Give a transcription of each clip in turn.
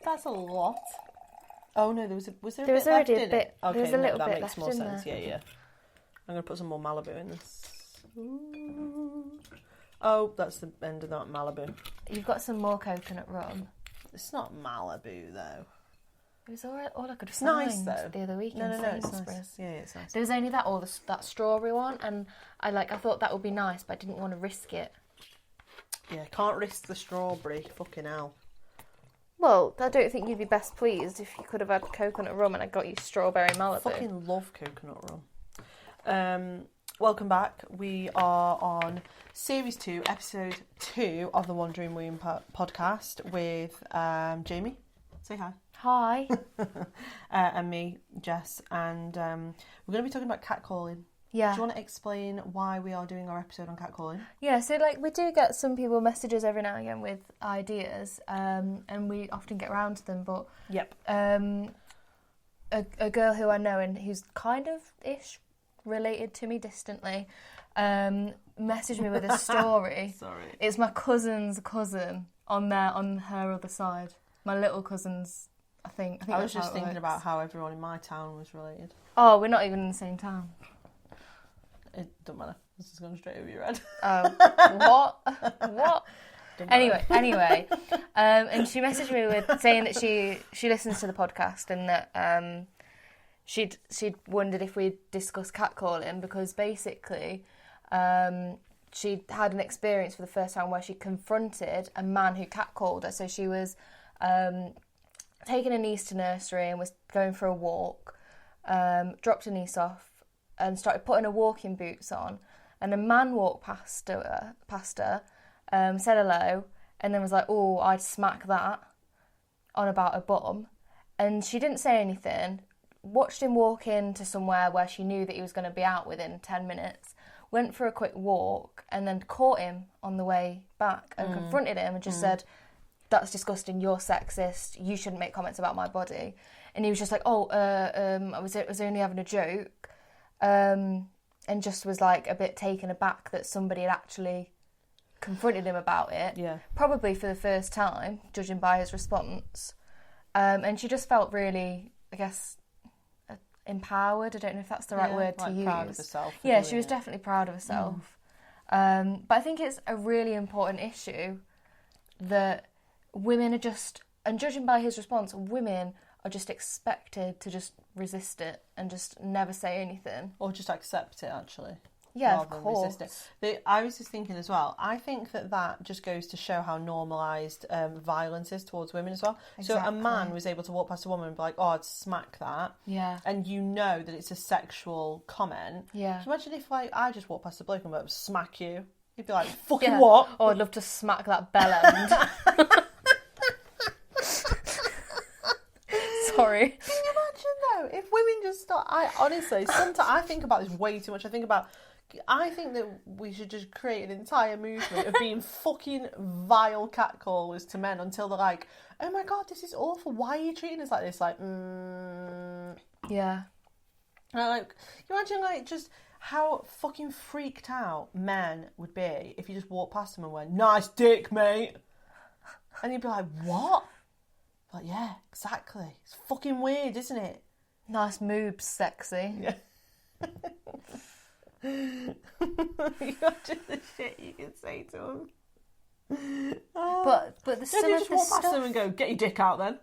That's a lot. Oh no, was there a bit was left already in a bit. it? Okay, There was a little that bit makes left more in sense. there. Yeah. I'm gonna put some more Malibu in this. Ooh. Oh, that's the end of that Malibu. You've got some more coconut rum. It's not Malibu though. It was all I could It's find nice though. the other week in No, it's Sainsbury's. nice. Yeah, it's nice. There was only that or that strawberry one, and I thought that would be nice, but I didn't want to risk it. Yeah, can't risk the strawberry. Fucking hell. Well, I don't think you'd be best pleased if you could have had coconut rum and I got you strawberry Malibu. I fucking love coconut rum. Welcome back. We are on Series 2, Episode 2 of the One Dream Womb podcast with Jaimi. Say hi. Hi. And me, Jess. And we're going to be talking about catcalling. Yeah. Do you want to explain why we are doing our episode on catcalling? Yeah, so we do get some people messages every now and again with ideas, and we often get around to them, but yep. A girl who I know and who's kind of ish related to me distantly messaged me with a story. Sorry. It's my cousin's cousin on her other side. My little cousin's, I think I was just thinking about how everyone in my town was related. Oh, we're not even in the same town. It doesn't matter. This is going straight over your head. Oh, what? Anyway, and she messaged me with saying that she listens to the podcast and that she'd wondered if we'd discuss catcalling because basically she'd had an experience for the first time where she confronted a man who catcalled her. So she was taking her niece to nursery and was going for a walk, dropped her niece off and started putting her walking boots on, and a man walked past her, said hello, and then was like, oh, I'd smack that, on about her bum. And she didn't say anything, watched him walk into somewhere where she knew that he was going to be out within 10 minutes, went for a quick walk, and then caught him on the way back and confronted him and just said, that's disgusting, you're sexist, you shouldn't make comments about my body. And he was just like, I was only having a joke. And just was like a bit taken aback that somebody had actually confronted him about it. Yeah. Probably for the first time, judging by his response. And she just felt really, I guess, empowered. I don't know if that's the right word to use. Proud of herself. Yeah, she was definitely proud of herself. But I think it's a really important issue that women are just, and judging by his response, women are just expected to just resist it and just never say anything. Or just accept it, actually. Yeah, of course. Resist it. I was just thinking as well, I think that just goes to show how normalised violence is towards women as well. Exactly. So a man was able to walk past a woman and be like, oh, I'd smack that. Yeah. And you know that it's a sexual comment. Yeah. So imagine if I just walked past a bloke and went, smack you. He'd be like, fucking what? Oh, I'd love to smack that bell end. Sorry. Can you imagine though, if women just start... Honestly, sometimes I think about this way too much. I think that we should just create an entire movement of being fucking vile catcallers to men until they're like, oh my god, this is awful. Why are you treating us like this? Like, Yeah. And you imagine just how fucking freaked out men would be if you just walked past them and went, nice dick, mate. And you'd be like, what? Like, yeah, exactly. It's fucking weird, isn't it? Nice moobs, sexy. Yeah. Imagine the shit you can say to them. But the some you of just the walk past stuff... them and go, get your dick out then.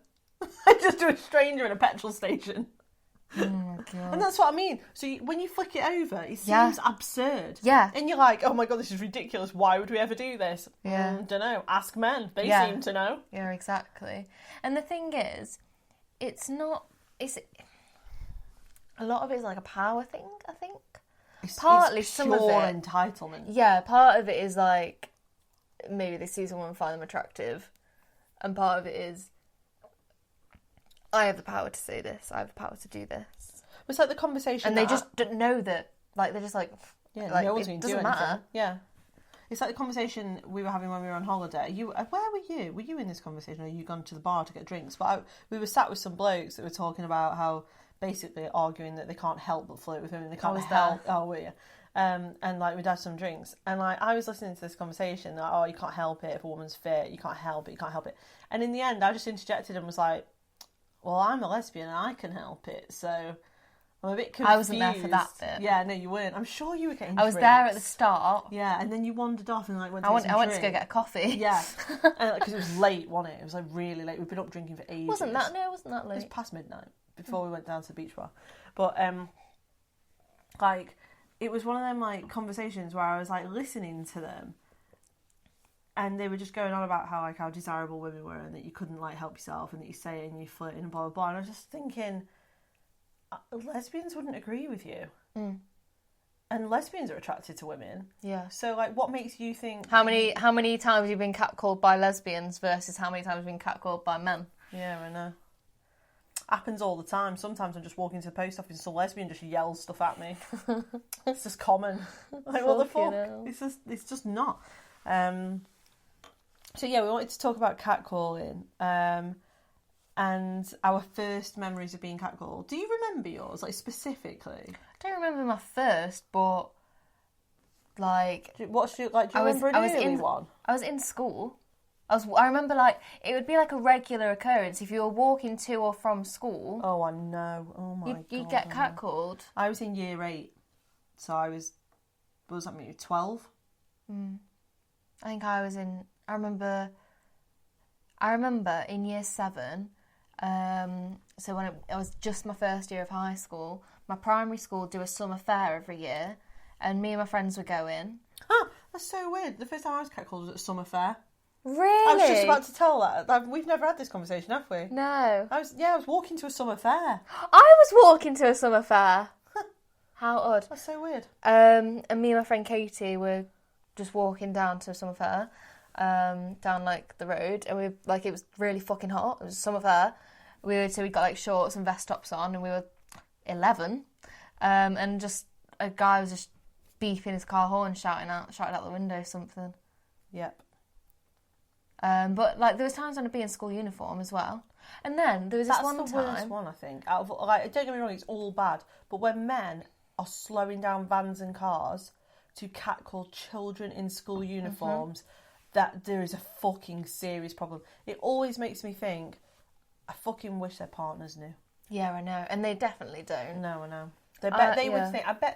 Just to a stranger in a petrol station. Oh my god. And that's what I mean. So when you flick it over, it seems absurd. Yeah. And you're like, oh my god, this is ridiculous. Why would we ever do this? Yeah. Don't know. Ask men. They seem to know. Yeah, exactly. And the thing is, it's not... A lot of it is like a power thing, I think. Partly it's some of pure it... entitlement. Yeah, part of it is like, maybe they see someone and find them attractive. And part of it is, I have the power to say this, I have the power to do this. It's like the conversation... And they just don't know that, like, they're just like... Yeah, like, no one's it going to do doesn't anything. matter. Yeah. It's like the conversation we were having when we were on holiday. Where were you? Were you in this conversation, or you gone to the bar to get drinks? But we were sat with some blokes that were talking about how basically arguing that they can't help but flirt with women. They can't help. Oh, were you? and like we'd had some drinks, and like I was listening to this conversation, like, oh, you can't help it if a woman's fit, you can't help it. And in the end, I just interjected and was like, well, I'm a lesbian and I can help it, so I'm a bit confused. I wasn't there for that bit. Yeah, no, you weren't. I'm sure you were getting I was drinks. there at the start. Yeah, and then you wandered off and like went to I went to go get a coffee. Yeah, because it was late, wasn't it? It was like really late. We've been up drinking for ages. Wasn't that late? It was past midnight before we went down to the beach bar. But like it was one of them like conversations where I was like listening to them, and they were just going on about how desirable women were and that you couldn't like help yourself and that you say it and you flirting and blah blah blah. And I was just thinking, lesbians wouldn't agree with you. And lesbians are attracted to women. Yeah. So, like, what makes you think... How many times have you been catcalled by lesbians versus how many times have you been catcalled by men? Yeah, I know. Happens all the time. Sometimes I'm just walking to the post office and some lesbian just yells stuff at me. It's just common. Like, what the fuck? It's just not. So, yeah, we wanted to talk about catcalling. And our first memories of being catcalled. Do you remember yours, like, specifically? I don't remember my first, but, like... Do you remember an early one? I was in school. I remember, like, it would be, like, a regular occurrence. If you were walking to or from school... Oh, I know. Oh, my God. You'd get catcalled. I was in year 8, so I was... What was that, maybe 12? I think I was in... I remember in year 7... so when it was just my first year of high school, my primary school do a summer fair every year, and me and my friends were going. Oh, that's so weird. The first time I was catcalled was at a summer fair. Really? I was just about to tell that. We've never had this conversation, have we? No. I was walking to a summer fair. I was walking to a summer fair. How odd. That's so weird. And me and my friend Katie were just walking down to a summer fair, down like the road, and it was really fucking hot. It was a summer fair. We got like shorts and vest tops on, and we were 11, and just a guy was just beeping his car horn, shouting out the window something. Yep. But like there was times when I'd be in school uniform as well, and then there was this one time. That's the worst one, I think. Out of, like, don't get me wrong, it's all bad, but when men are slowing down vans and cars to catcall children in school uniforms, that there is a fucking serious problem. It always makes me think, I fucking wish their partners knew. Yeah, I know, and they definitely don't. No, I know. I bet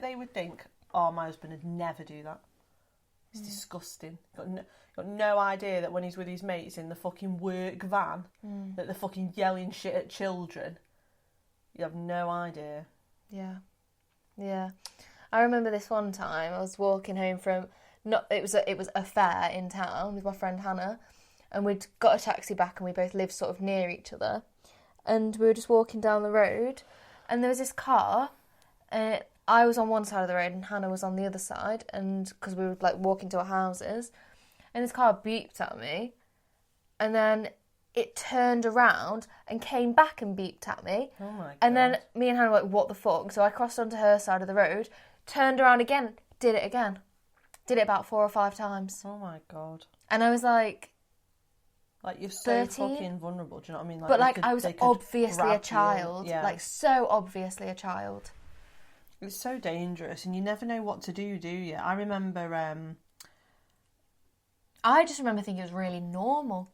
they would think, oh, my husband would never do that. It's disgusting. Got no idea that when he's with his mates in the fucking work van, that they're fucking yelling shit at children. You have no idea. Yeah. Yeah. I remember this one time I was walking home from it was a fair in town with my friend Hannah, and we'd got a taxi back, and we both lived sort of near each other, and we were just walking down the road, and there was this car, and I was on one side of the road and Hannah was on the other side, and because we were like walking to our houses, and this car beeped at me, and then it turned around and came back and beeped at me. Oh my God. And then me and Hannah were like, what the fuck? So I crossed onto her side of the road, turned around again, did it again. Did it about 4 or 5 times. Oh my God. And I was like... Like, you're so 13? Fucking vulnerable, do you know what I mean? Like, but like, I was obviously a child. Yeah. Like, so obviously a child. It's so dangerous, and you never know what to do you? I remember... I just remember thinking it was really normal.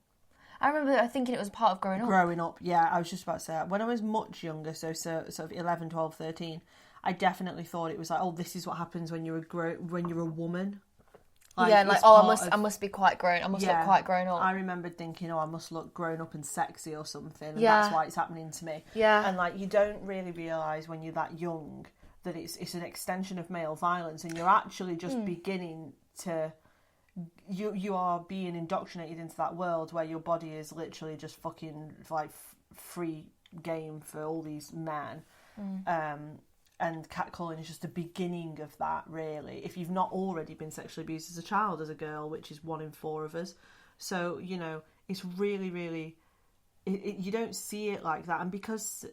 I remember thinking it was part of growing up. Growing up, yeah, I was just about to say that. When I was much younger, so sort of 11, 12, 13, I definitely thought it was like, oh, this is what happens when you're a woman. Like, yeah, and like, oh, I must be quite grown. I must look quite grown up. I remembered thinking, oh, I must look grown up and sexy or something, and that's why it's happening to me. Yeah. And like, you don't really realise when you're that young that it's an extension of male violence, and you're actually just beginning to... You are being indoctrinated into that world where your body is literally just fucking like free game for all these men. And catcalling is just the beginning of that, really. If you've not already been sexually abused as a child, as a girl, which is 1 in 4 of us. So, you know, it's really, really... you don't see it like that. And because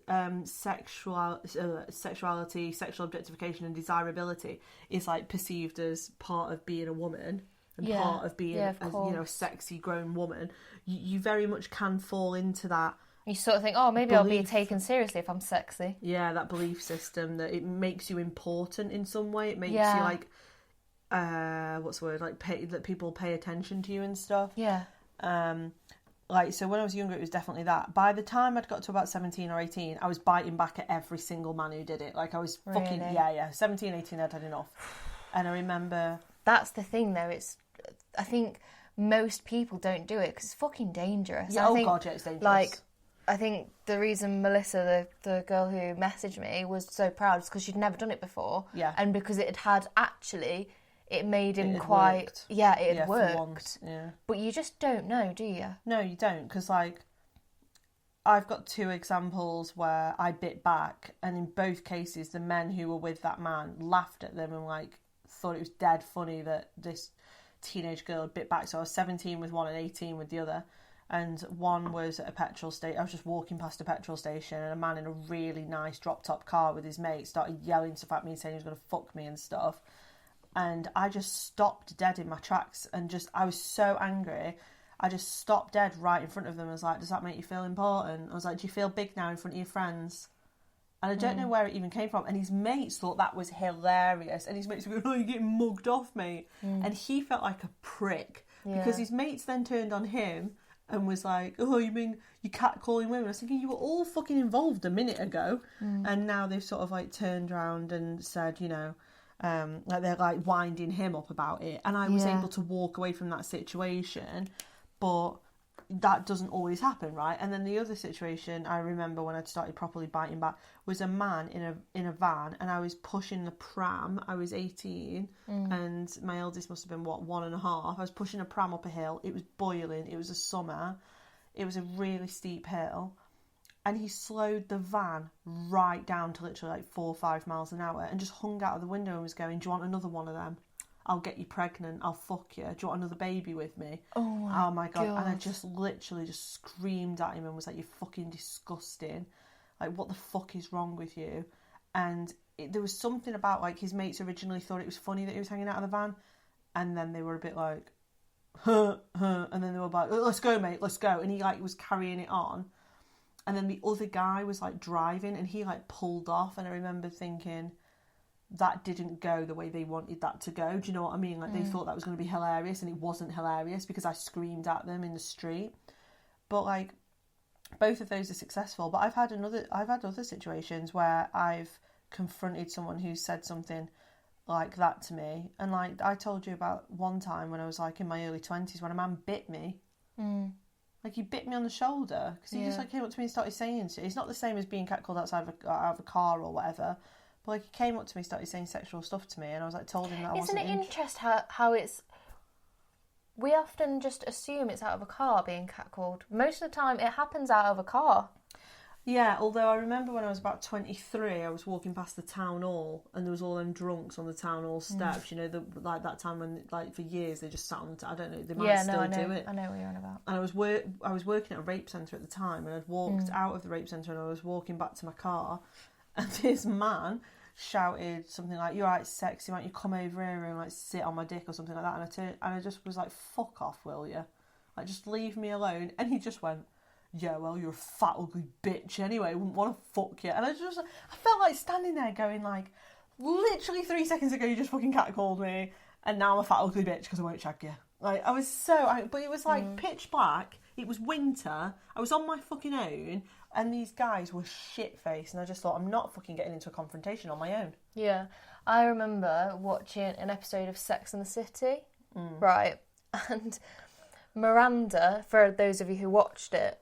sexuality, sexual objectification and desirability is like perceived as part of being a woman... and part of being a sexy grown woman, you very much can fall into that You sort of think, oh, maybe I'll be taken seriously if I'm sexy. Yeah, that belief system that it makes you important in some way. It makes you like, what's the word? Like that people pay attention to you and stuff. Yeah. Like, so when I was younger, it was definitely that. By the time I'd got to about 17 or 18, I was biting back at every single man who did it. Like, I was fucking, yeah. 17, 18, I'd had enough. And I remember... That's the thing, though. I think most people don't do it because it's fucking dangerous. Yeah, God, yeah, it's dangerous. Like, I think the reason Melissa, the girl who messaged me, was so proud is because she'd never done it before. Yeah. And because it had actually... It made him it quite... Worked. Yeah, it had worked. worked. For once, yeah. But you just don't know, do you? No, you don't. Because, like, I've got 2 examples where I bit back. And in both cases, the men who were with that man laughed at them and, like, thought it was dead funny that this teenage girl had bit back. So I was 17 with one and 18 with the other. And one was at a petrol station. I was just walking past a petrol station and a man in a really nice drop-top car with his mate started yelling stuff at me and saying he was going to fuck me and stuff. And I just stopped dead in my tracks and I was so angry. I just stopped dead right in front of them. I was like, does that make you feel important? I was like, do you feel big now in front of your friends? And I don't know where it even came from. And his mates thought that was hilarious. And his mates were going, oh, you're getting mugged off, mate. And he felt like a prick because his mates then turned on him and was like, oh, you mean you catcalling women? I was thinking, you were all fucking involved a minute ago. And now they've sort of like turned around and said, you know, like they're like winding him up about it, and I was able to walk away from that situation, but that doesn't always happen, right? And then the other situation I remember when I'd started properly biting back was a man in a van, and I was pushing the pram. I was 18 and my eldest must have been 1.5. I was pushing a pram up a hill. It was boiling. It was a summer. It was a really steep hill. And he slowed the van right down to literally like 4 or 5 miles an hour and just hung out of the window and was going, do you want another one of them? I'll get you pregnant. I'll fuck you. Do you want another baby with me? Oh my God. And I just literally just screamed at him and was like, you're fucking disgusting. Like, what the fuck is wrong with you? And there was something about, like, his mates originally thought it was funny that he was hanging out of the van. And then they were a bit like, huh. And then they were like, let's go, mate, let's go. And he, like, was carrying it on. And then the other guy was, like, driving and he, like, pulled off. And I remember thinking, that didn't go the way they wanted that to go. Do you know what I mean? Like, they thought that was going to be hilarious and it wasn't hilarious because I screamed at them in the street. But, like, both of those are successful. But I've had other situations where I've confronted someone who said something like that to me. And, like, I told you about one time when I was, like, in my early 20s when a man bit me. Like, he bit me on the shoulder because he just, like, came up to me and started saying shit. It's not the same as being catcalled out of a car or whatever. But, like, he came up to me, started saying sexual stuff to me, and I was, like, told him that I wasn't... Isn't it interesting how it's... We often just assume it's out of a car being catcalled. Most of the time, it happens out of a car. Yeah, although I remember when I was about 23, I was walking past the town hall, and there was all them drunks on the town hall steps, you know, like that time when, like, for years they just sat on I don't know, they might still do it. I know what you're on about. And I was working at a rape centre at the time, and I'd walked out of the rape centre, and I was walking back to my car, and this man shouted something like, "You're right, sexy, why don't you come over here and, like, sit on my dick," or something like that. And I just was like, "Fuck off, will you? Like, just leave me alone." And he just went, "Yeah, well, you're a fat, ugly bitch anyway. I wouldn't want to fuck you." And I felt like standing there going, like, literally 3 seconds ago you just fucking catcalled me, and now I'm a fat, ugly bitch because I won't shag you. Like, I was but it was like pitch black. It was winter. I was on my fucking own, and these guys were shit-faced, and I just thought, I'm not fucking getting into a confrontation on my own. Yeah. I remember watching an episode of Sex and the City, right? And Miranda, for those of you who watched it,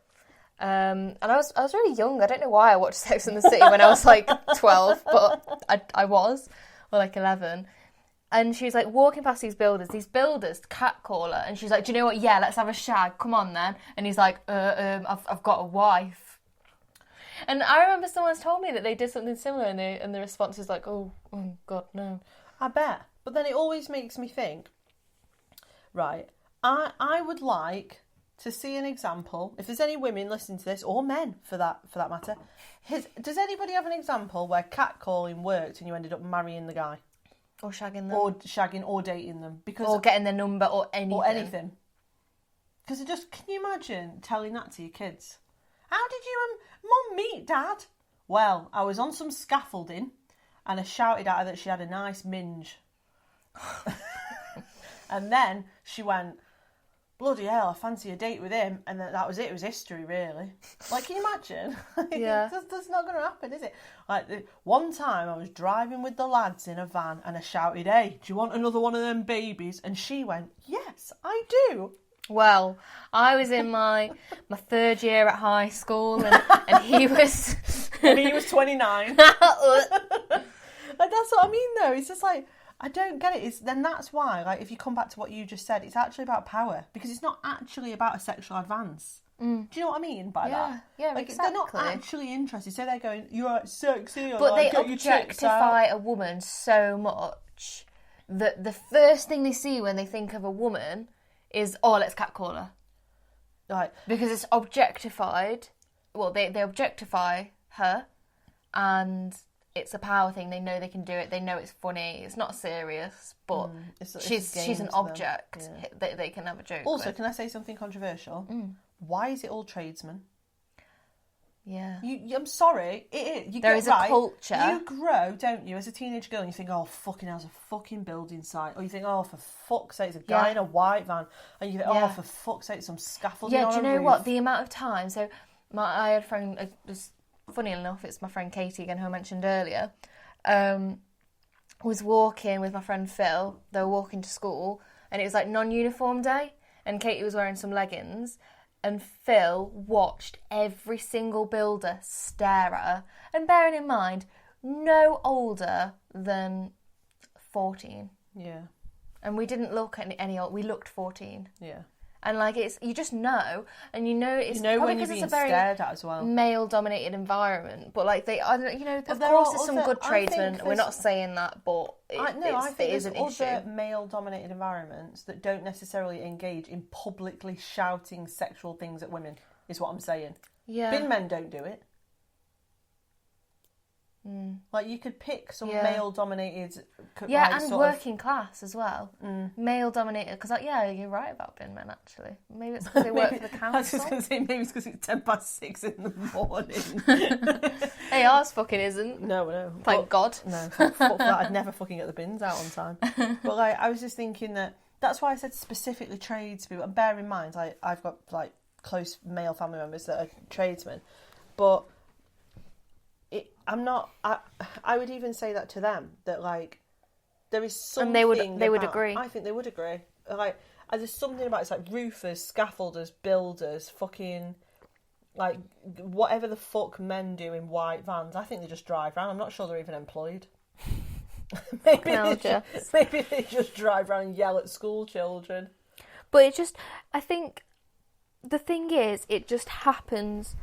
and I was really young. I don't know why I watched Sex and the City when I was like 12, but I was, or like 11. And she was like walking past these builders catcall her, and she's like, "Do you know what? Yeah, let's have a shag. Come on then." And he's like, I've got a wife." And I remember someone's told me that they did something similar, and the response was like, "Oh God, no." I bet. But then it always makes me think, right, I would like to see an example, if there's any women listening to this, or men for that matter, does anybody have an example where catcalling worked and you ended up marrying the guy? Or shagging them. Or shagging or dating them. Or getting their number or anything. Or anything. Because can you imagine telling that to your kids? How did you and Mum meet, Dad? Well, I was on some scaffolding and I shouted at her that she had a nice minge. And then she went, bloody hell, I fancy a date with him. And that was it. It was history, really. Like, can you imagine? Yeah. That's not going to happen, is it? Like, one time I was driving with the lads in a van and I shouted, hey, do you want another one of them babies? And she went, yes, I do. Well, I was in my third year at high school and he was... And he was 29. And that's what I mean, though. It's just like, I don't get it. Then that's why, like, if you come back to what you just said, it's actually about power. Because it's not actually about a sexual advance. Do you know what I mean by that? Yeah, like, exactly. They're not actually interested. So they're going, you're sexy. Or but like, they objectify a woman so much that the first thing they see when they think of a woman is, oh, let's catcall her. Right. Because it's objectified. Well, they objectify her and it's a power thing. They know they can do it. They know it's funny. It's not serious, but she's an object that they can have a joke Also, with. can I say something controversial? Why is it all tradesmen? Yeah. I'm sorry, it is. There is a culture. You grow, don't you, as a teenage girl, and you think, oh, fucking hell's a fucking building site. Or you think, oh, for fuck's sake, it's a guy in a white van. And you think, oh, for fuck's sake, some scaffolding on a roof. Yeah, do you know what? The amount of time... So, I had a friend... It was, funny enough, it's my friend Katie, again, who I mentioned earlier, was walking with my friend Phil. They were walking to school, and it was like non-uniform day, and Katie was wearing some leggings, and Phil watched every single builder stare at her. And bearing in mind, no older than 14. Yeah. And we didn't look any old. We looked 14. Yeah. And like you just know, and you know it's probably when because you're being it's a very stared at as well. Male-dominated environment. But like of course, there's some good tradesmen. We're not saying that, but I think it is an issue. Other male-dominated environments that don't necessarily engage in publicly shouting sexual things at women. Is what I'm saying. Yeah. Bin men don't do it. Like, you could pick some male-dominated... and working class as well. Male-dominated, because, you're right about bin men, actually. Maybe it's because they work for the council. I was just going to say, maybe it's because it's 6:10 in the morning. Hey, ours fucking isn't. No. Thank God. No, fuck that. I'd never fucking get the bins out on time. But, like, I was just thinking that's why I said specifically tradespeople. And bear in mind, I've got, like, close male family members that are tradesmen. But... I would even say that to them, that, like, there is something... And they would agree. I think they would agree. Like, there's something about, it's like roofers, scaffolders, builders, fucking, like, whatever the fuck men do in white vans. I think they just drive around. I'm not sure they're even employed. maybe they just drive around and yell at school children. But I think the thing is, it just happens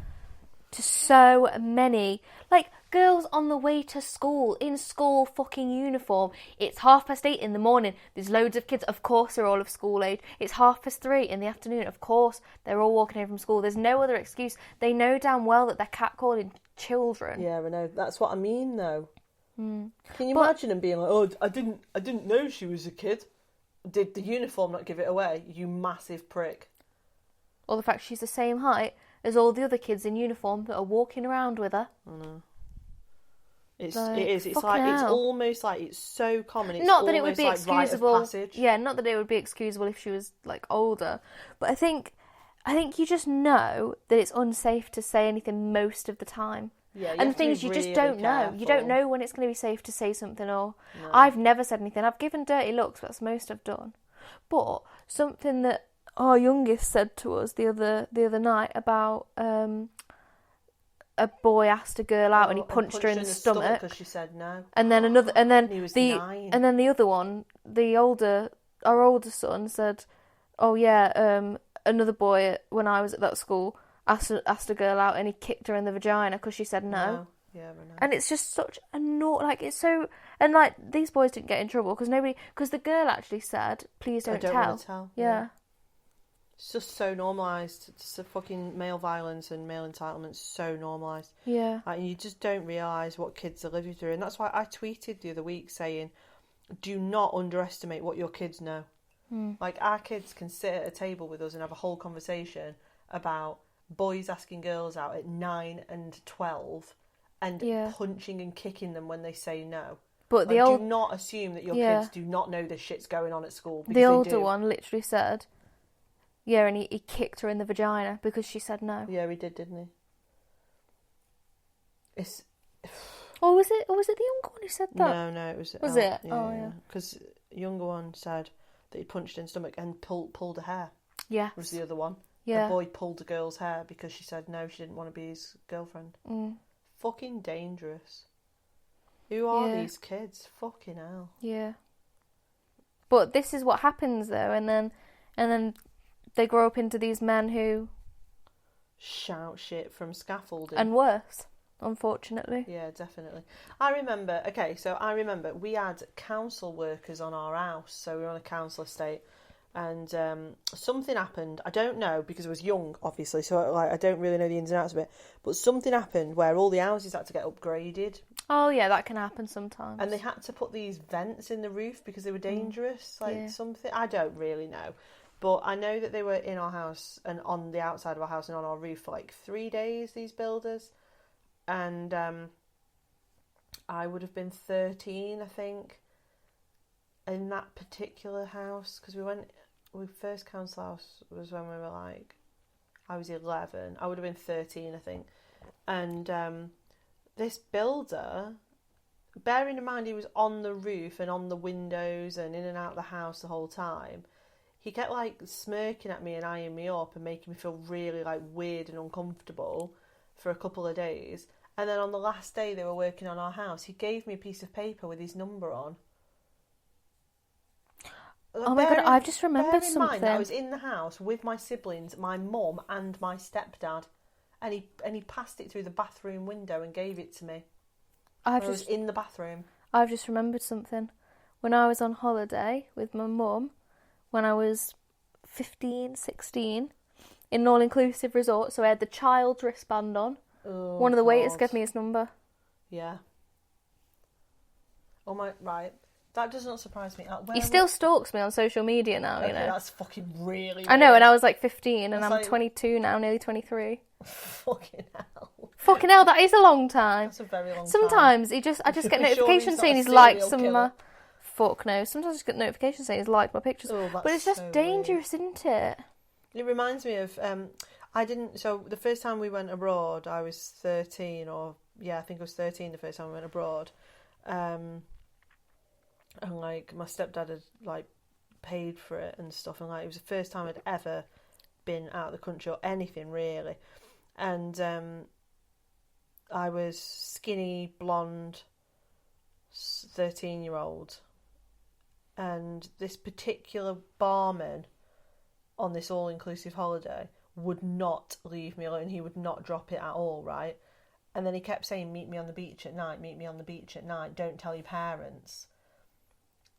to so many, like, girls on the way to school, in school fucking uniform. It's 8:30 in the morning. There's loads of kids. Of course, they're all of school age. It's 3:30 in the afternoon. Of course, they're all walking home from school. There's no other excuse. They know damn well that they're catcalling children. Yeah, I know. That's what I mean, though. Can you imagine them being like, "Oh, I didn't know she was a kid. Did the uniform not give it away? You massive prick." Or the fact she's the same height as all the other kids in uniform that are walking around with her. I know. It is. It's like hell. It's almost like it's so common. It's not that it would be like excusable. Rite of passage. Yeah, not that it would be excusable if she was like older, but I think you just know that it's unsafe to say anything most of the time. Yeah, and the thing is, you just don't know. You don't know when it's going to be safe to say something. Or No. I've never said anything. I've given dirty looks. That's most I've done. But something that our youngest said to us the other night about a boy asked a girl out and he punched her in the stomach because she said no. And then he was the 9. and then the other one, our older son said, "Oh yeah, another boy when I was at that school asked a girl out and he kicked her in the vagina because she said no." Yeah, I know. And it's just such a like it's so, and like these boys didn't get in trouble because the girl actually said, "Please don't tell." Want to tell. Yeah. It's just so normalised. It's a fucking male violence and male entitlement so normalised. Yeah. Like, you just don't realise what kids are living through. And that's why I tweeted the other week saying, do not underestimate what your kids know. Like, our kids can sit at a table with us and have a whole conversation about boys asking girls out at 9 and 12 and punching and kicking them when they say no. But do not assume that your kids do not know this shit's going on at school. The older one literally said, yeah, and he kicked her in the vagina because she said no. Yeah, he did, didn't he? Or was it the younger one who said that? No, it was... Was it? Yeah, oh, yeah. Because the younger one said that he punched her in the stomach and pulled her hair. Yeah. Was the other one. Yeah. The boy pulled the girl's hair because she said no, she didn't want to be his girlfriend. Fucking dangerous. Who are these kids? Fucking hell. Yeah. But this is what happens though, and then they grow up into these men who shout shit from scaffolding. And worse, unfortunately. Yeah, definitely. I remember we had council workers on our house, so we were on a council estate, and something happened. I don't know because I was young, obviously, so I don't really know the ins and outs of it. But something happened where all the houses had to get upgraded. Oh yeah, that can happen sometimes. And they had to put these vents in the roof because they were dangerous, something. I don't really know, but I know that they were in our house and on the outside of our house and on our roof for like 3 days. These builders, and I would have been 13, I think, in that particular house because we first council house was when we were like, I was 11. I would have been 13, I think, and this builder, bearing in mind he was on the roof and on the windows and in and out of the house the whole time, he kept like smirking at me and eyeing me up and making me feel really like weird and uncomfortable for a couple of days. And then on the last day they were working on our house, he gave me a piece of paper with his number on. Oh my God, I've just remembered something. Bear in mind I was in the house with my siblings, my mum and my stepdad. And he passed it through the bathroom window and gave it to me. I was in the bathroom. I've just remembered something. When I was on holiday with my mum, when I was 15, 16, in an all-inclusive resort, so I had the child's wristband on. Oh, one of the waiters gave me his number. Yeah. Oh my, right. That does not surprise me. He still stalks me on social media now, you know. That's fucking really weird. I know, and I was like 15 and that's I'm 22 now, nearly 23. Fucking hell. Fucking hell, that is a long time. That's a very long time. Sometimes I just get notifications saying he's liked some of my... Fuck no. Sometimes I just get notifications saying he's liked my pictures. Oh, but it's just so dangerous, weird. Isn't it? It reminds me of... So the first time we went abroad, I was 13 or... Yeah, I think I was 13 the first time we went abroad. And like my stepdad had like paid for it and stuff, and like it was the first time I'd ever been out of the country or anything really. And I was skinny, blonde, 13-year-old, and this particular barman on this all-inclusive holiday would not leave me alone. He would not drop it at all, right? And then he kept saying, meet me on the beach at night, meet me on the beach at night, don't tell your parents.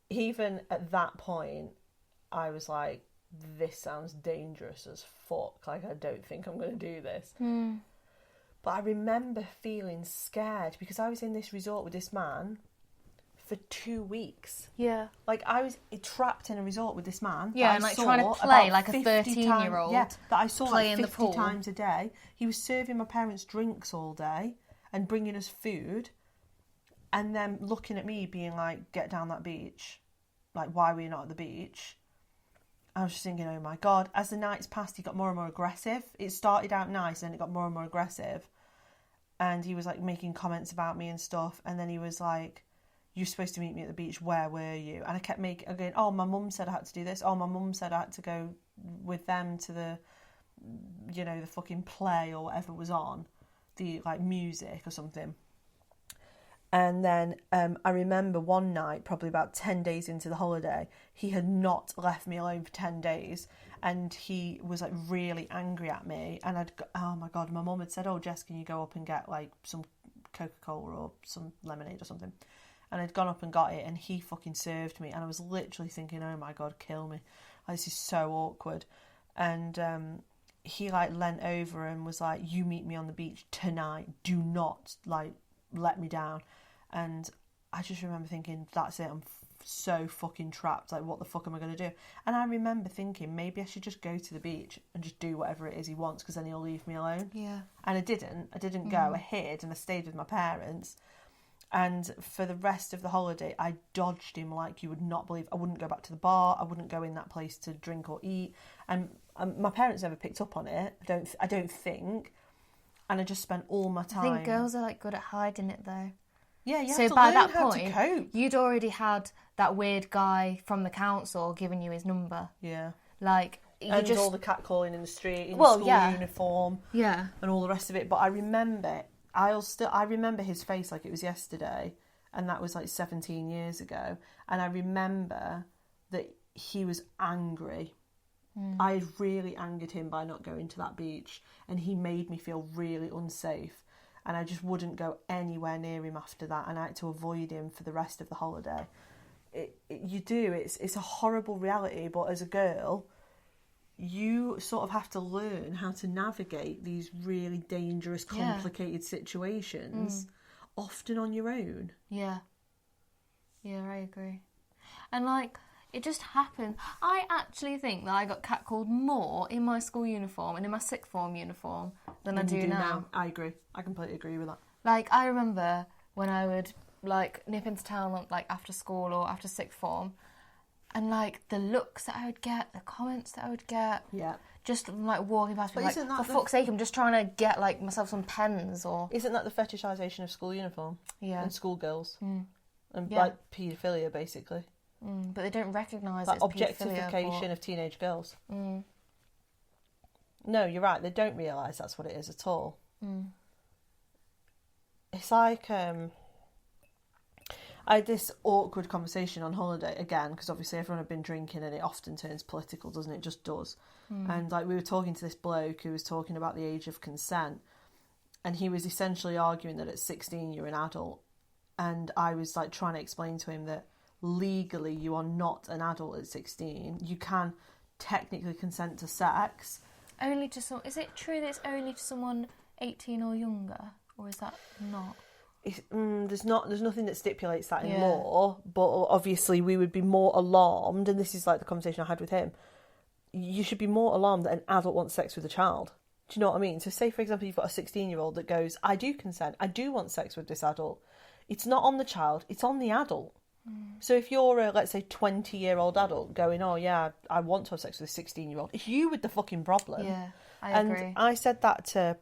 Even at that point, I was like, this sounds dangerous as fuck. Like, I don't think I'm going to do this. But I remember feeling scared because I was in this resort with this man for 2 weeks. Yeah. Like, I was trapped in a resort with this man. Yeah, and like trying to play like a 13-year-old. Yeah, that I saw like 50 times a day. He was serving my parents drinks all day and bringing us food. And then looking at me being like, get down that beach. Like, why were you not at the beach? I was just thinking, oh my God. As the nights passed, he got more and more aggressive. It started out nice and then it got more and more aggressive. And he was like making comments about me and stuff. And then he was like, you're supposed to meet me at the beach. Where were you? And I kept going, oh, my mum said I had to do this. Oh, my mum said I had to go with them to the, you know, the fucking play or whatever was on. The like music or something. And then I remember one night, probably about 10 days into the holiday, he had not left me alone for 10 days. And he was like really angry at me. And oh my God, my mum had said, oh, Jess, can you go up and get like some Coca-Cola or some lemonade or something? And I'd gone up and got it and he fucking served me. And I was literally thinking, oh my God, kill me. Like, this is so awkward. And he like leant over and was like, you meet me on the beach tonight. Do not like let me down. And I just remember thinking, that's it, I'm so fucking trapped. Like, what the fuck am I going to do? And I remember thinking, maybe I should just go to the beach and just do whatever it is he wants, because then he'll leave me alone. Yeah. And I didn't go. I hid and I stayed with my parents. And for the rest of the holiday, I dodged him like you would not believe. I wouldn't go back to the bar. I wouldn't go in that place to drink or eat. And my parents never picked up on it. I don't think. And I just spent all my time. I think girls are like good at hiding it though. Yeah, you so have to by learn that how point, to cope. You'd already had that weird guy from the council giving you his number. Yeah. Like, and all the catcalling in the street, in school uniform, yeah, and all the rest of it. But I remember, I remember his face like it was yesterday, and that was like 17 years ago. And I remember that he was angry. I had really angered him by not going to that beach, and he made me feel really unsafe. And I just wouldn't go anywhere near him after that, and I had to avoid him for the rest of the holiday. It's a horrible reality, but as a girl, you sort of have to learn how to navigate these really dangerous, complicated situations, often on your own. Yeah. Yeah, I agree. And like, it just happened. I actually think that I got catcalled more in my school uniform and in my sixth form uniform than I do now. I agree. I completely agree with that. Like, I remember when I would, like, nip into town, like, after school or after sixth form, and, like, the looks that I would get, the comments that I would get. Yeah. Just, like, walking past me, like, for fuck's sake, I'm just trying to get, like, myself some pens or... Isn't that the fetishisation of school uniform? Yeah. And schoolgirls? Mm. And, like, paedophilia, basically. But they don't recognise that it as objectification of teenage girls. No, you're right. They don't realise that's what it is at all. It's like I had this awkward conversation on holiday again, because obviously everyone had been drinking and it often turns political, doesn't it? It just does. And like we were talking to this bloke who was talking about the age of consent, and he was essentially arguing that at 16 you're an adult, and I was like trying to explain to him that legally you are not an adult at 16. You can technically consent to sex. Only to some... Is it true that it's only to someone 18 or younger? Or is that not? There's nothing that stipulates that in law, but obviously we would be more alarmed, and this is like the conversation I had with him. You should be more alarmed that an adult wants sex with a child. Do you know what I mean? So say, for example, you've got a 16-year-old that goes, I do consent, I do want sex with this adult. It's not on the child, it's on the adult. So if you're a, let's say, 20-year-old adult going, oh yeah, I want to have sex with a 16-year-old, it's you with the fucking problem. Yeah, I agree. And I said that to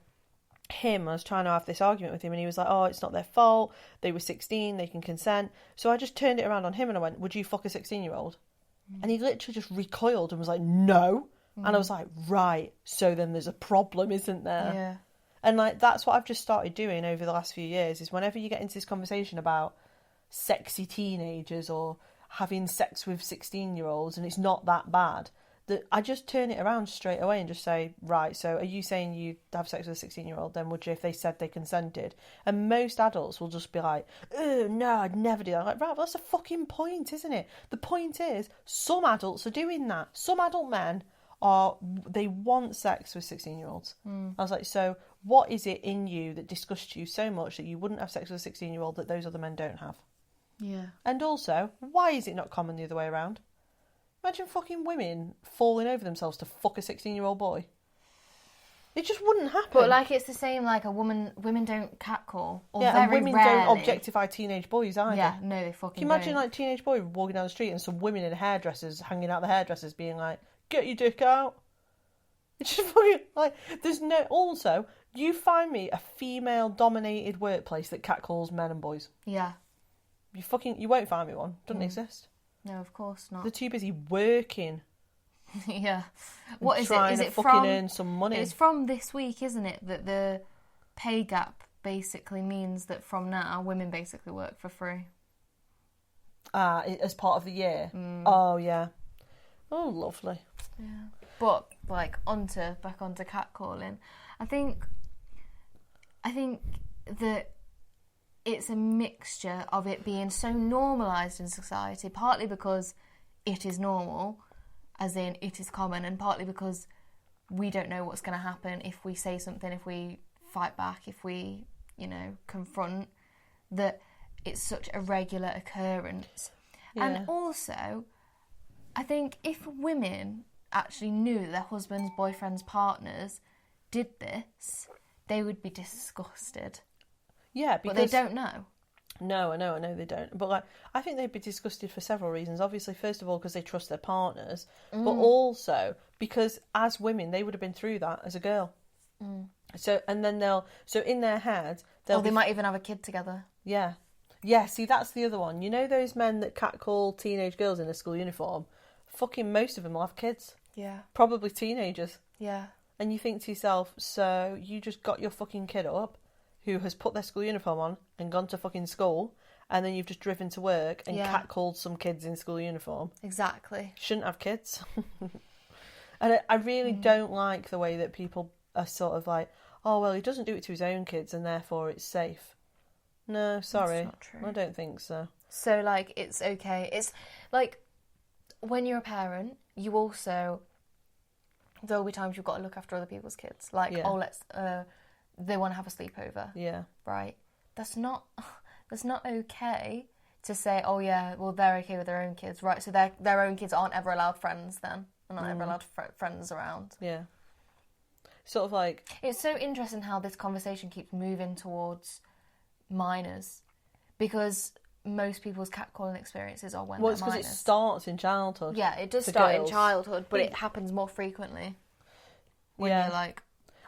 him. I was trying to have this argument with him, and he was like, oh, it's not their fault, they were 16, they can consent. So I just turned it around on him and I went, would you fuck a 16-year-old? And he literally just recoiled and was like, no. And I was like, right, so then there's a problem, isn't there? Yeah. And like that's what I've just started doing over the last few years, is whenever you get into this conversation about sexy teenagers or having sex with 16-year-olds and it's not that bad, that I just turn it around straight away and just say, right, so are you saying you'd have sex with a 16-year-old, then would you if they said they consented? And most adults will just be like, oh no, I'd never do that. I'm like, right, well that's the fucking point, isn't it? The point is some adults are doing that. Some adult men they want sex with 16-year-olds. I was like, so what is it in you that disgusts you so much that you wouldn't have sex with a 16-year-old that those other men don't have? Yeah. And also, why is it not common the other way around? Imagine fucking women falling over themselves to fuck a 16-year-old boy. It just wouldn't happen. But like it's the same, like women don't catcall. Or yeah, very and women rarely. don't objectify teenage boys either. Yeah, no, they fucking Can you imagine don't. like a teenage boy walking down the street and some women in hairdressers hanging out the hairdressers being like, get your dick out. It's just fucking like, there's no... Also, you find me a female-dominated workplace that catcalls men and boys. Yeah. You won't find me one. Doesn't exist. No, of course not. They're too busy working. Yeah. What is it? Trying Is to it fucking from... earn some money. It's from this week, isn't it? That the pay gap basically means that from now, women basically work for free. As part of the year? Oh, yeah. Oh, lovely. Yeah. But, like, back onto catcalling. I think that it's a mixture of it being so normalised in society, partly because it is normal, as in it is common, and partly because we don't know what's going to happen if we say something, if we fight back, if we, confront, that it's such a regular occurrence. Yeah. And also, I think if women actually knew that their husbands, boyfriends, partners did this, they would be disgusted. Yeah, because... But they don't know. No, I know they don't. But like, I think they'd be disgusted for several reasons. Obviously, first of all, because they trust their partners, but also because as women, they would have been through that as a girl. So, and then so in their head, they might even have a kid together. Yeah. Yeah, see, that's the other one. You know those men that catcall teenage girls in a school uniform? Fucking most of them will have kids. Yeah. Probably teenagers. Yeah. And you think to yourself, so you just got your fucking kid up, who has put their school uniform on and gone to fucking school, and then you've just driven to work and catcalled some kids in school uniform. Exactly. Shouldn't have kids. And I really don't like the way that people are sort of like, oh, well, he doesn't do it to his own kids and therefore it's safe. No, sorry. That's not true. I don't think so. So, like, it's okay. It's like, when you're a parent, you also... There'll be times you've got to look after other people's kids. Like, they want to have a sleepover. Yeah. Right. That's not okay to say, oh yeah, well, they're okay with their own kids. Right, so their own kids aren't ever allowed friends then. They're not ever allowed friends around. Yeah. Sort of like... It's so interesting how this conversation keeps moving towards minors. Because most people's catcalling experiences are when they're minors. Well, it's because it starts in childhood. Yeah, it does start in childhood, but it happens more frequently when you're like...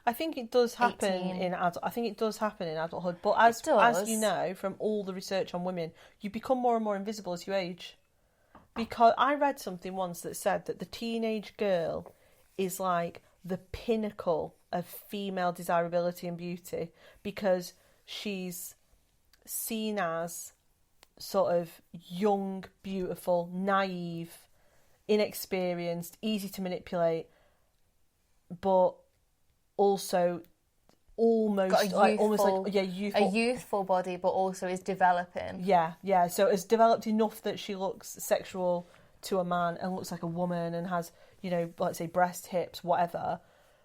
I think it does happen 18. in adulthood, but as you know from all the research on women, you become more and more invisible as you age. Because I read something once that said that the teenage girl is like the pinnacle of female desirability and beauty because she's seen as sort of young, beautiful, naive, inexperienced, easy to manipulate, but also youthful. A youthful body, but also is developing. Yeah. So it's developed enough that she looks sexual to a man and looks like a woman and has, let's say breast, hips, whatever,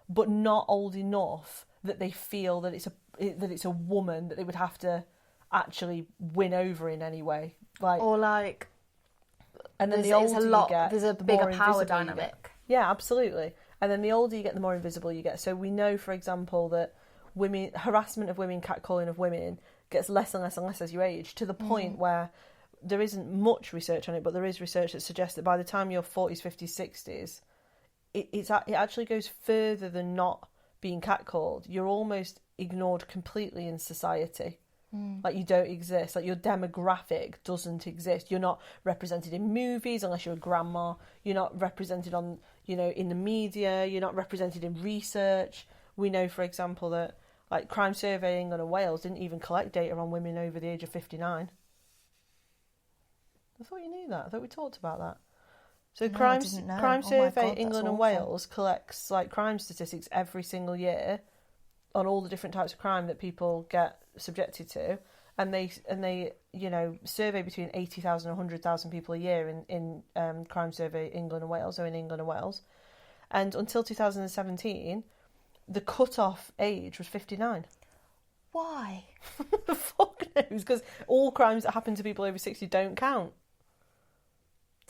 but not old enough that they feel that it's a woman that they would have to actually win over in any way. And then there's a bigger power dynamic. Yeah, absolutely. And then the older you get, the more invisible you get. So we know, for example, that harassment of women, catcalling of women gets less and less and less as you age, to the point where there isn't much research on it, but there is research that suggests that by the time you're 40s, 50s, 60s, it actually goes further than not being catcalled. You're almost ignored completely in society. Like, you don't exist. Like, your demographic doesn't exist. You're not represented in movies unless you're a grandma. You're not represented on, in the media. You're not represented in research. We know, for example, that like Crime Survey England and Wales didn't even collect data on women over the age of 59. I thought you knew that. I thought we talked about that. So Crime Survey England and Wales collects like crime statistics every single year on all the different types of crime that people get subjected to, and they survey between 80,000 and 100,000 people a year in Crime Survey England and Wales, so in England and Wales, and until 2017 the cut-off age was 59. Why? Fuck knows, because all crimes that happen to people over 60 don't count.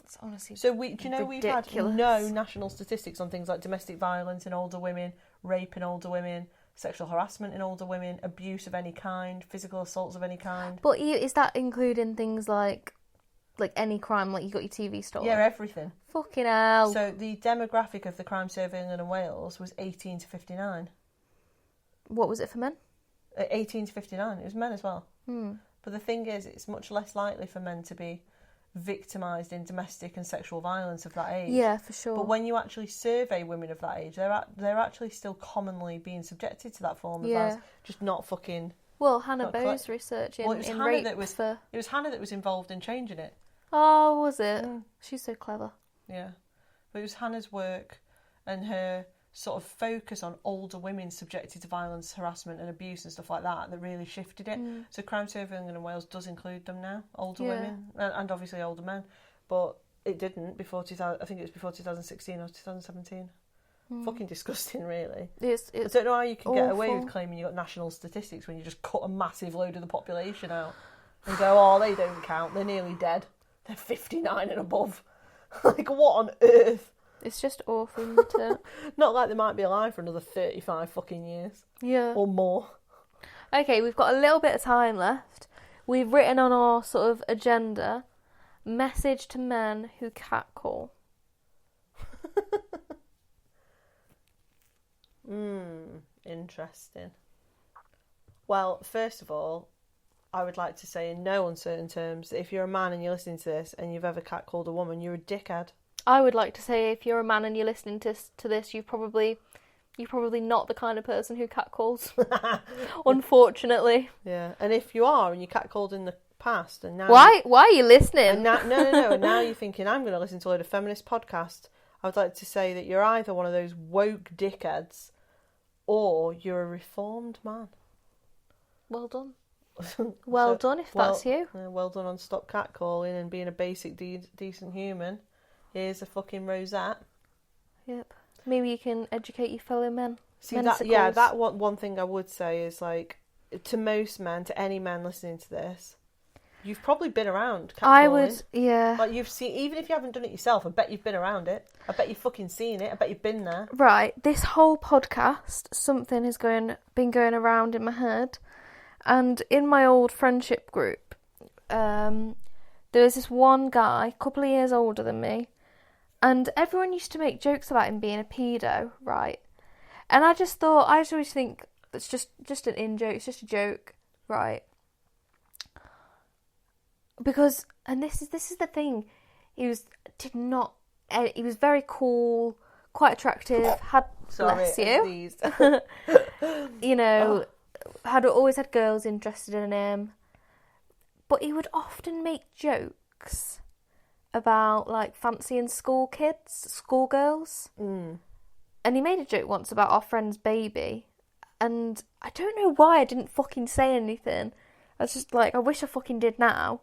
It's honestly we've had no national statistics on things like domestic violence in older women, rape in older women, sexual harassment in older women, abuse of any kind, physical assaults of any kind. But is that including things like any crime, like you got your TV stolen? Yeah, everything. Fucking hell. So the demographic of the Crime Survey England and Wales was 18 to 59. What was it for men? 18 to 59. It was men as well. But the thing is, it's much less likely for men to be victimised in domestic and sexual violence of that age. Yeah, for sure. But when you actually survey women of that age, they're actually still commonly being subjected to that form of violence, just not fucking... Well, Hannah Bow's research in rape It was Hannah that was involved in changing it. Oh, was it? She's so clever. Yeah. But it was Hannah's work and her sort of focus on older women subjected to violence, harassment and abuse and stuff like that really shifted it. So Crime Survey England and Wales does include them now, older women, and obviously older men, but it didn't before 2000. I think it was before 2016 or 2017. Fucking disgusting, really. It's I don't know how you can get away awful. with claiming you got national statistics when you just cut a massive load of the population out and go, oh, they don't count, they're nearly dead. they're 59 and above. Like, what on earth? It's just awful, isn't it? Not like they might be alive for another 35 fucking years. Yeah. Or more. Okay, we've got a little bit of time left. We've written on our sort of agenda, message to men who catcall. Interesting. Well, first of all, I would like to say in no uncertain terms that if you're a man and you're listening to this and you've ever catcalled a woman, you're a dickhead. I would like to say if you're a man and you're listening to this, you're probably not the kind of person who catcalls. Unfortunately. Yeah, and if you are and you catcalled in the past and now why are you listening? And now, no, and now you're thinking I'm going to listen to a load of feminist podcasts. I would like to say that you're either one of those woke dickheads or you're a reformed man. Well done. Well done if that's you. Well done on stop catcalling and being a basic decent human. Here's a fucking rosette. Yep. Maybe you can educate your fellow men. See that? Yeah, that one thing I would say is like to most men, to any man listening to this, you've probably been around catcalling. I would, yeah. Like you've seen, even if you haven't done it yourself, I bet you've been around it. I bet you've fucking seen it. I bet you've been there. Right. This whole podcast, something has been going around in my head, and in my old friendship group, there was this one guy, a couple of years older than me. And everyone used to make jokes about him being a pedo, right? And I just always think it's just an in-joke, it's just a joke, right? Because, and this is the thing, he was very cool, quite attractive, bless you, you know, always had girls interested in him, but he would often make jokes about like fancying schoolgirls. And he made a joke once about our friend's baby, and I don't know why I didn't fucking say anything. I was just like, I wish I fucking did now.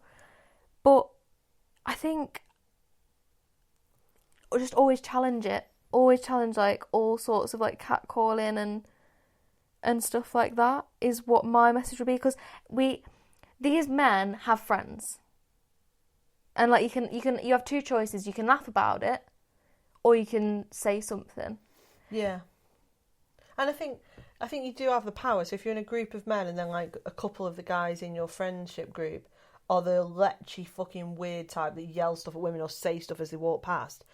But I think I'll just always challenge like all sorts of like catcalling and stuff like that is what my message would be, because these men have friends. And like you have two choices. You can laugh about it, or you can say something. Yeah, and I think you do have the power. So if you're in a group of men, and then like a couple of the guys in your friendship group are the lechy fucking weird type that yell stuff at women or say stuff as they walk past,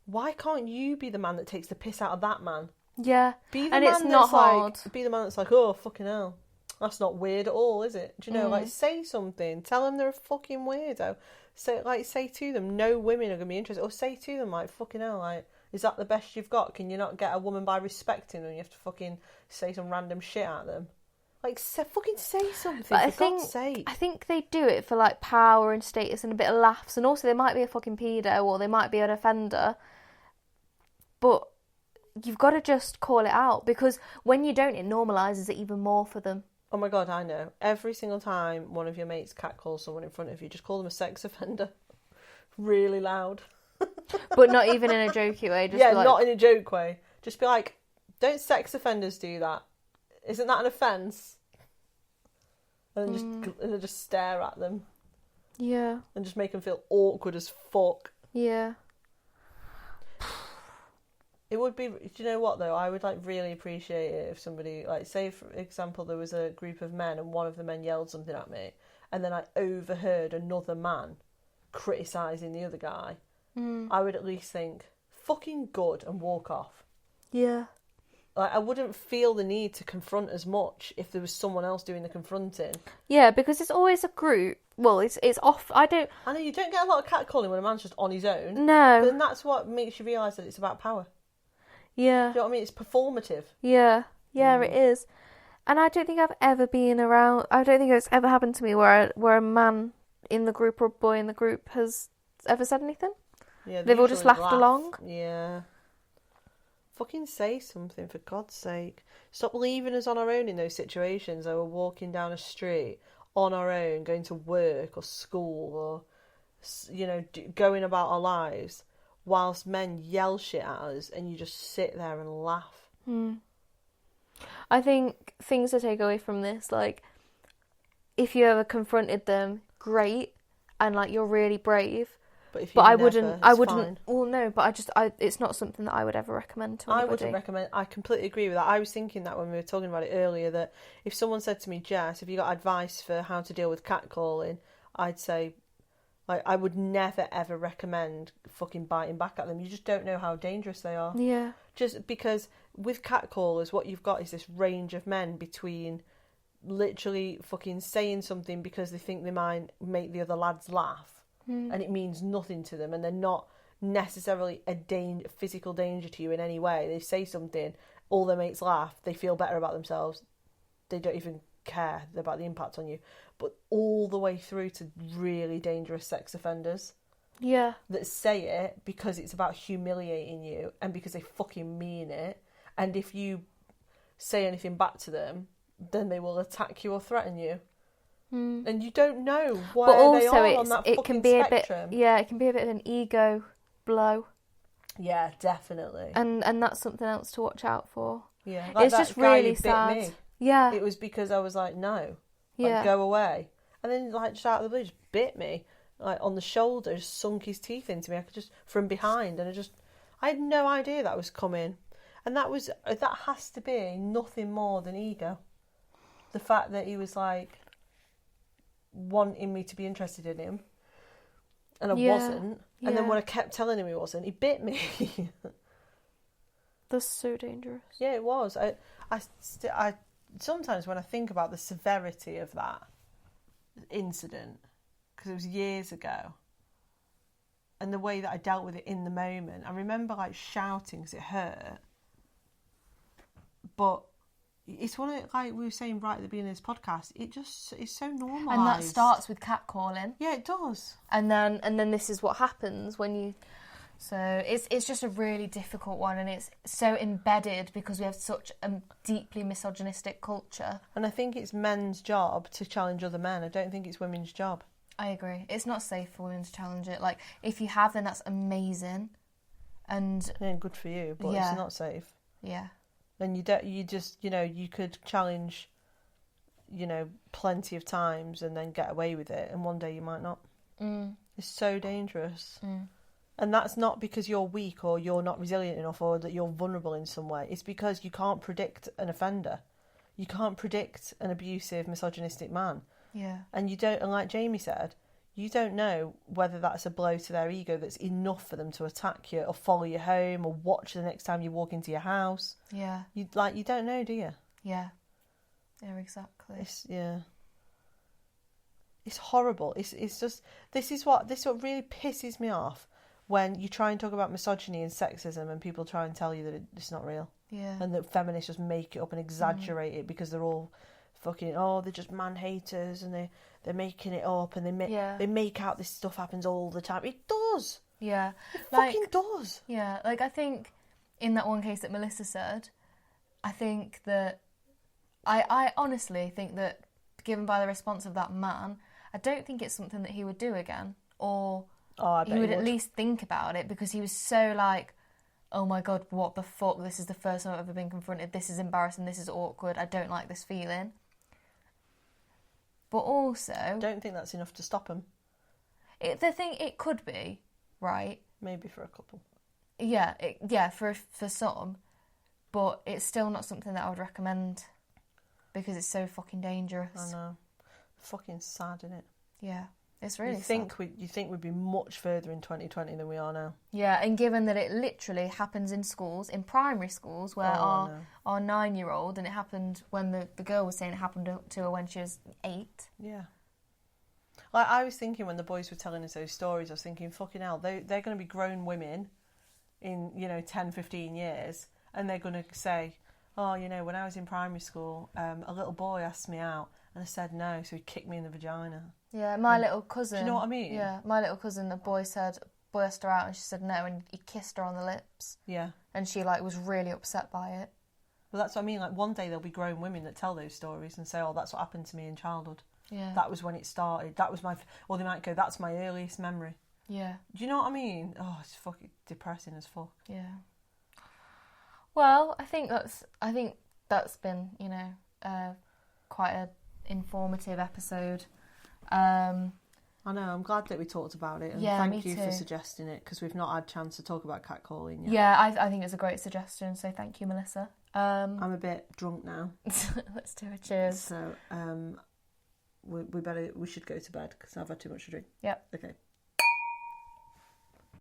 why can't you be the man that takes the piss out of that man? Yeah, be the and man it's not hard. Be the man that's like, oh fucking hell, that's not weird at all, is it? Do you know? Like, say something. Tell them they're a fucking weirdo. Say to them, no women are going to be interested. Or say to them, like, fucking hell, like, is that the best you've got? Can you not get a woman by respecting them? You have to fucking say some random shit at them. Like, fucking say something, God's sake. I think they do it for, like, power and status and a bit of laughs. And also, they might be a fucking pedo or they might be an offender. But you've got to just call it out. Because when you don't, it normalises it even more for them. Oh my God, I know. Every single time one of your mates catcalls someone in front of you, just call them a sex offender. Really loud. But not even in a jokey way. Just not in a joke way. Just be like, don't sex offenders do that? Isn't that an offence? And then just stare at them. Yeah. And just make them feel awkward as fuck. Yeah. It would be, do you know what though? I would like really appreciate it if somebody, like, say for example there was a group of men and one of the men yelled something at me, and then I overheard another man criticising the other guy. I would at least think, fucking good, and walk off. Yeah. Like, I wouldn't feel the need to confront as much if there was someone else doing the confronting. Yeah, because it's always a group. Well, it's off. I know you don't get a lot of catcalling when a man's just on his own. No. But then that's what makes you realise that it's about power. Yeah. Do you know what I mean? It's performative. Yeah. Yeah, it is. And I don't think I've ever been around... I don't think it's ever happened to me where a man in the group or a boy in the group has ever said anything. Yeah, they've all just laughed along. Yeah. Fucking say something, for God's sake. Stop leaving us on our own in those situations where we're walking down a street on our own, going to work or school or, you know, going about our lives, whilst men yell shit at us and you just sit there and laugh. I think things to take away from this, like, if you ever confronted them, great, and like you're really brave. But if But you I never, wouldn't. fine. Well, no, but it's not something that I would ever recommend to anybody. I wouldn't recommend. I completely agree with that. I was thinking that when we were talking about it earlier, that if someone said to me, Jess, have you got advice for how to deal with catcalling? I'd say, like, I would never ever recommend fucking biting back at them. You just don't know how dangerous they are. Yeah. Just because with catcallers, what you've got is this range of men between literally fucking saying something because they think they might make the other lads laugh. And it means nothing to them, and they're not necessarily a physical danger to you in any way. They say something, all their mates laugh, they feel better about themselves, they don't even care about the impact on you. But all the way through to really dangerous sex offenders that say it because it's about humiliating you and because they fucking mean it, and if you say anything back to them, then they will attack you or threaten you. And you don't know where they are on that fucking spectrum. It can be a bit of an ego blow. Yeah, definitely. And that's something else to watch out for. Yeah, like it's that just guy really who sad. bit me. Yeah, it was because I was like, no, like, go away. And then, like, just out of the blue, just bit me, like on the shoulder, just sunk his teeth into me. I could just from behind, and I had no idea that was coming. And that has to be nothing more than ego. The fact that he was like wanting me to be interested in him, and I wasn't. And then when I kept telling him he wasn't, he bit me. That's so dangerous. Yeah, it was. I sometimes when I think about the severity of that incident, because it was years ago, and the way that I dealt with it in the moment, I remember like shouting because it hurt. But it's one of, like we were saying right at the beginning of this podcast, it's so normalised. And that starts with catcalling. Yeah, it does. And then this is what happens when you... So it's just a really difficult one, and it's so embedded because we have such a deeply misogynistic culture. And I think it's men's job to challenge other men. I don't think it's women's job. I agree. It's not safe for women to challenge it. Like, if you have, then that's amazing. And good for you, but it's not safe. Yeah. And you could challenge, plenty of times and then get away with it, and one day you might not. It's so dangerous. And that's not because you're weak or you're not resilient enough or that you're vulnerable in some way. It's because you can't predict an offender. You can't predict an abusive, misogynistic man. Yeah. And you don't, and like Jaimi said, you don't know whether that's a blow to their ego that's enough for them to attack you or follow you home or watch the next time you walk into your house. Yeah. You don't know, do you? Yeah. Yeah, exactly. It's horrible. It's just this is what really pisses me off when you try and talk about misogyny and sexism and people try and tell you that it's not real. Yeah. And that feminists just make it up and exaggerate it because they're all fucking they're just man haters and they're making it up and they make out this stuff happens all the time. It does. Yeah. It fucking does. Yeah. Like, I think in that one case that Melissa said, I think that I honestly think that given by the response of that man, I don't think it's something that he would do again, or he would at least think about it, because he was so like, oh my God, what the fuck, this is the first time I've ever been confronted, this is embarrassing, this is awkward, I don't like this feeling. But also... I don't think that's enough to stop him. It could be, right? Maybe for a couple. Yeah, for some, but it's still not something that I would recommend because it's so fucking dangerous. I know. Fucking sad, isn't it? Yeah, it's really sad. You think we'd be much further in 2020 than we are now. Yeah, and given that it literally happens in schools, in primary schools, where our 9-year-old, and it happened when the girl was saying it happened to her when she was 8. Yeah. Like, I was thinking when the boys were telling us those stories, I was thinking, fucking hell, they're going to be grown women in, 10, 15 years, and they're going to say, oh, when I was in primary school, a little boy asked me out, and I said no, so he kicked me in the vagina. Yeah, my little cousin... Do you know what I mean? Yeah, my little cousin, a boy asked her out, and she said no, and he kissed her on the lips. Yeah. And she, was really upset by it. Well, that's what I mean, one day there'll be grown women that tell those stories and say, oh, that's what happened to me in childhood. Yeah. That was when it started. That was or they might go, that's my earliest memory. Yeah. Do you know what I mean? Oh, it's fucking depressing as fuck. Yeah. Well, I think that's been, quite a informative episode. I know, I'm glad that we talked about it, and Yeah, thank me you for too. suggesting it, because we've not had a chance to talk about catcalling yet. Yeah, I think it's a great suggestion, so thank you, Melissa. I'm a bit drunk now. Let's do a cheers. So we should go to bed, because I've had too much to drink. Yep. Okay.